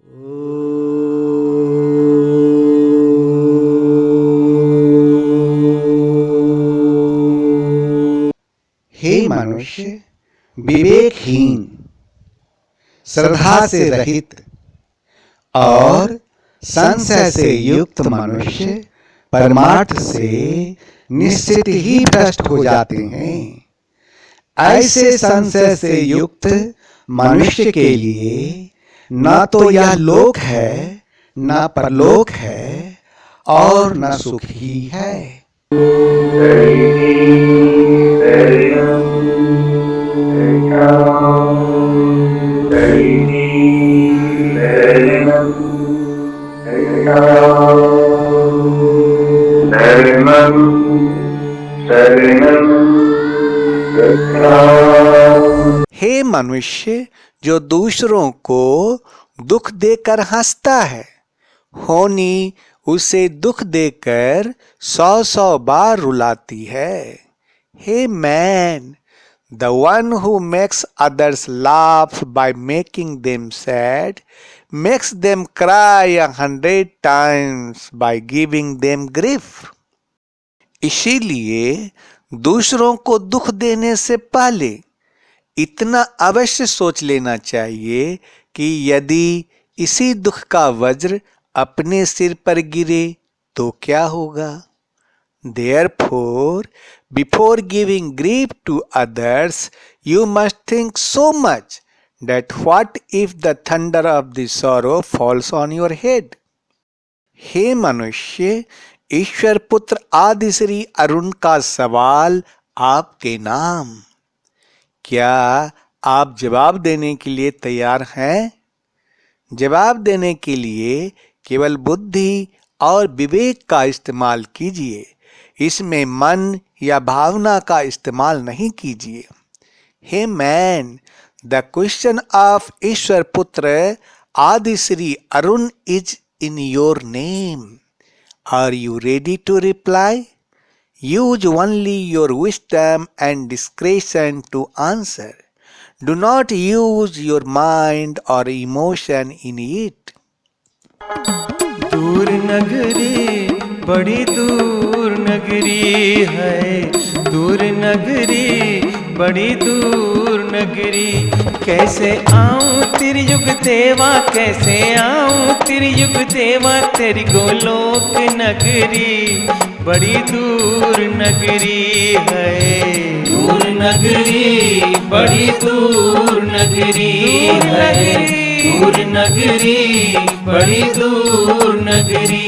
हे मनुष्य, विवेकहीन, श्रद्धा से रहित और संशय से युक्त मनुष्य परमार्थ से निश्चित ही भ्रष्ट हो जाते हैं। ऐसे संशय से युक्त मनुष्य के लिए न तो यह लोक है, न परलोक है और न सुख ही है। हे मनुष्य, जो दूसरों को दुख देकर हंसता है, होनी उसे दुख देकर 100 बार रुलाती है। Hey man, the one who makes others laugh by making them sad makes them cry 100 times by giving them grief. इसीलिए दूसरों को दुख देने से पहले इतना अवश्य सोच लेना चाहिए कि यदि इसी दुख का वज्र अपने सिर पर गिरे तो क्या होगा। Therefore, before giving grief to others, you must think so much that what if the thunder of the sorrow falls on your head? हे मनुष्य, ईश्वर पुत्र आदि श्री अरुण का सवाल आपके नाम। क्या आप जवाब देने के लिए तैयार हैं? जवाब देने के लिए केवल बुद्धि और विवेक का इस्तेमाल कीजिए, इसमें मन या भावना का इस्तेमाल नहीं कीजिए। Hey man, the question of ईश्वर पुत्र Adi Shri Arun is in your name. Are you ready to reply? Use only your wisdom and discretion to answer. Do not use your mind or emotion in it. दूर नगरी, बड़ी दूर नगरी है, दूर नगरी, बड़ी दूर नगरी। कैसे आऊं त्रियुग देवा, कैसे आऊं त्रियुग देवा, तेरी गोलोक नगरी बड़ी दूर नगरी है। दूर नगरी, बड़ी दूर नगरी है, दूर नगरी, बड़ी दूर नगरी।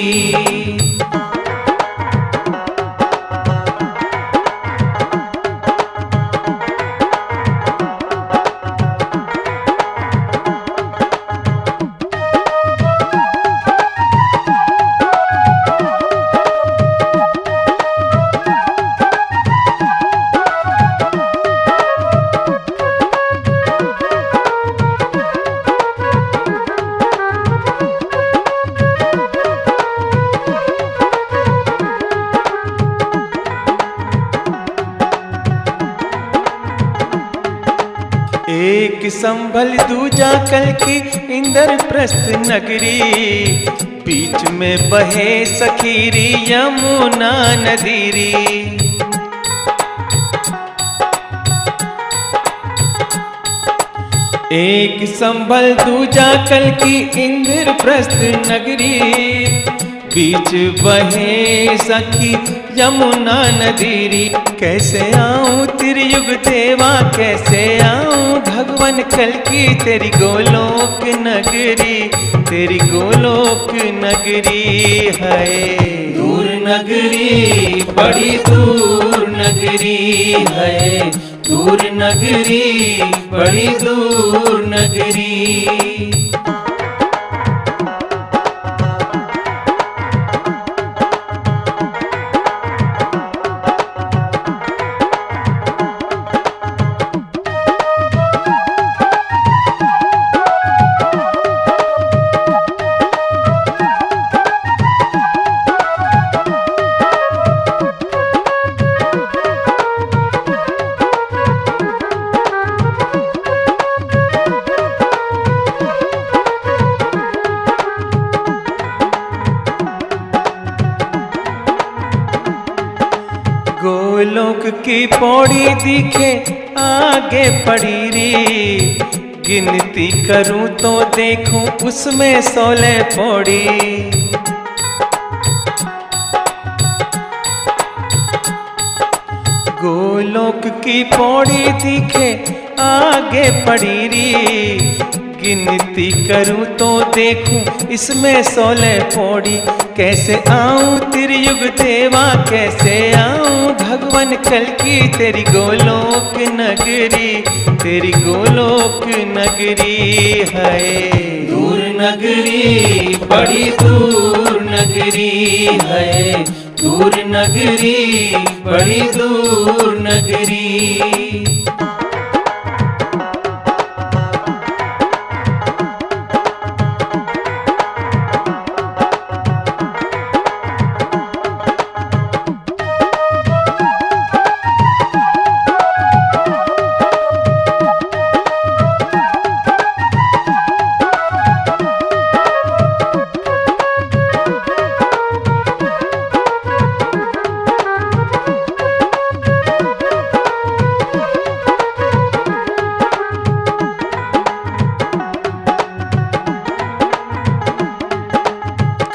एक संभल दूजा कल की इंद्रप्रस्थ नगरी, बीच में बहे सखीरी यमुना नदीरी। एक संभल दूजा कल की इंद्रप्रस्थ नगरी, बीच बहे सखी यमुना नदीरी। कैसे आऊं त्रियुग देवा, कैसे आऊं भगवान कल की तेरी गोलोक नगरी, तेरी गोलोक नगरी है। दूर नगरी, बड़ी दूर नगरी है, दूर नगरी, बड़ी दूर नगरी। गोलोक की पौड़ी दिखे आगे पड़ी री, गिनती करूं तो देखूं उसमें 16 पौड़ी। गोलोक की पौड़ी दिखे आगे पड़ी री, गिनती करूं तो देखूं इसमें 16 पौड़ी। कैसे आऊं त्रियुग देवा, कैसे आऊं भगवान कल की तेरी गोलोक नगरी, तेरी गोलोक नगरी है। दूर नगरी बड़ी दूर नगरी है, दूर नगरी बड़ी दूर नगरी।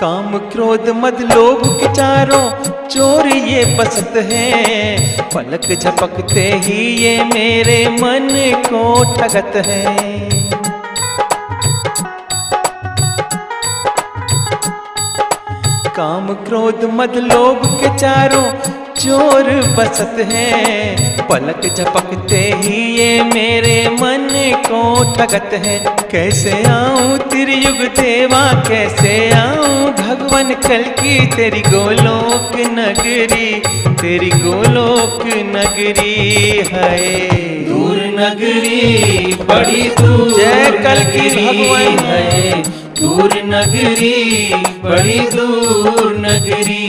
काम क्रोध मद लोभ के चारों चोर ये बसत हैं, पलक झपकते ही ये मेरे मन को ठगत हैं। काम क्रोध मद लोभ के चारों चोर बसत हैं, पलक झपकते ही ये मेरे मन को ठगत है। कैसे आऊं त्रियुग देवा, कैसे आऊं भगवान कल की तेरी गोलोक नगरी, तेरी गोलोक नगरी है। दूर नगरी बड़ी दूर जय कल की भगवान है, दूर नगरी बड़ी दूर नगरी।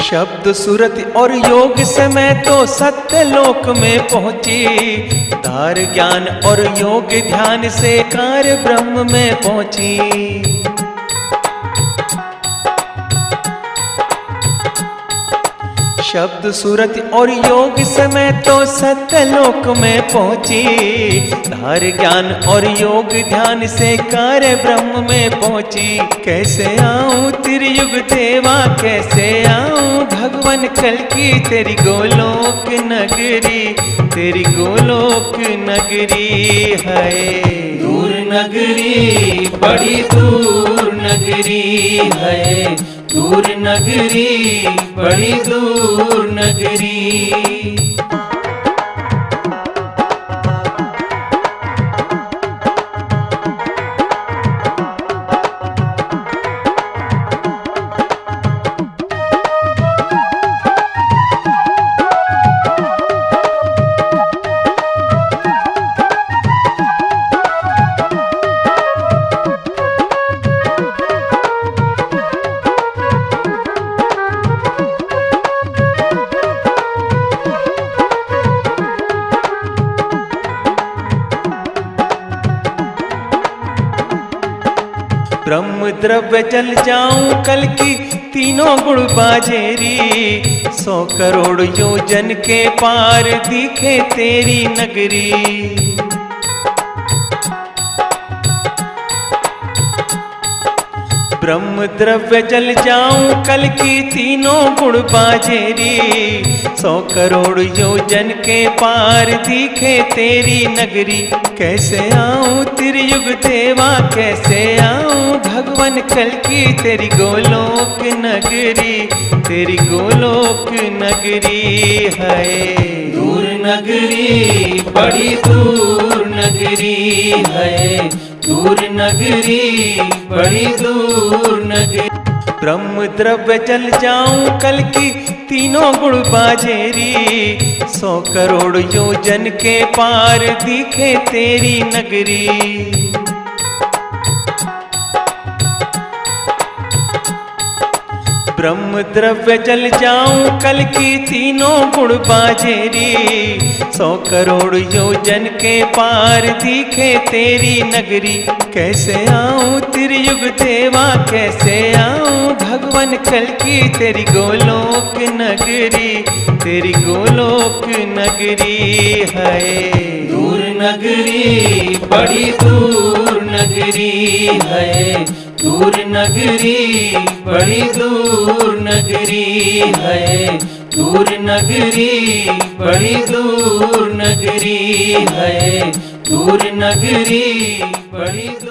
शब्द सुरत और योग से मैं तो सत्य लोक में पहुंची, धार ज्ञान और योग ध्यान से कार्य ब्रह्म में पहुंची। शब्द सुरत और योग से मैं तो सत्य लोक में पहुंची, धार ज्ञान और योग ध्यान से कार्य ब्रह्म में पहुंची। कैसे आऊं त्रियुग देवा, कैसे आऊं भगवान कल की तेरी गोलोक नगरी, तेरी गोलोक नगरी है। दूर नगरी बड़ी दूर नगरी है, दूर नगरी बड़ी दूर नगरी। ब्रह्म द्रव्य जल जाऊं कल की तीनों गुण बाजेरी, 100 करोड़ योजन के पार दिखे तेरी नगरी। ब्रह्म द्रव्य जल जाऊं कल की तीनों गुण बाजेरी, 100 करोड़ योजन के पार दिखे तेरी नगरी। कैसे आऊं त्रियुग देवा, कैसे आऊं भगवान कल की तेरी गोलोक नगरी, तेरी गोलोक नगरी है। दूर नगरी बड़ी दूर नगरी है, दूर नगरी बड़ी दूर नगरी। ब्रह्म द्रव्य जल जाऊं कल की तीनों गुण बाजेरी, 100 करोड़ योजन के पार दिखे तेरी नगरी। ब्रह्म द्रव्य जल जाऊं कल की तीनों गुण बाजेरी, 100 करोड़ योजन के पार दिखे तेरी नगरी। कैसे आऊं त्रियुग देवा, कैसे आऊं भगवान कल की तेरी गोलोक नगरी, तेरी गोलोक नगरी है। दूर नगरी बड़ी दूर नगरी है, दूर नगरी बड़ी दूर नगरी है, दूर नगरी बड़ी दूर नगरी है, दूर नगरी बड़ी दूर।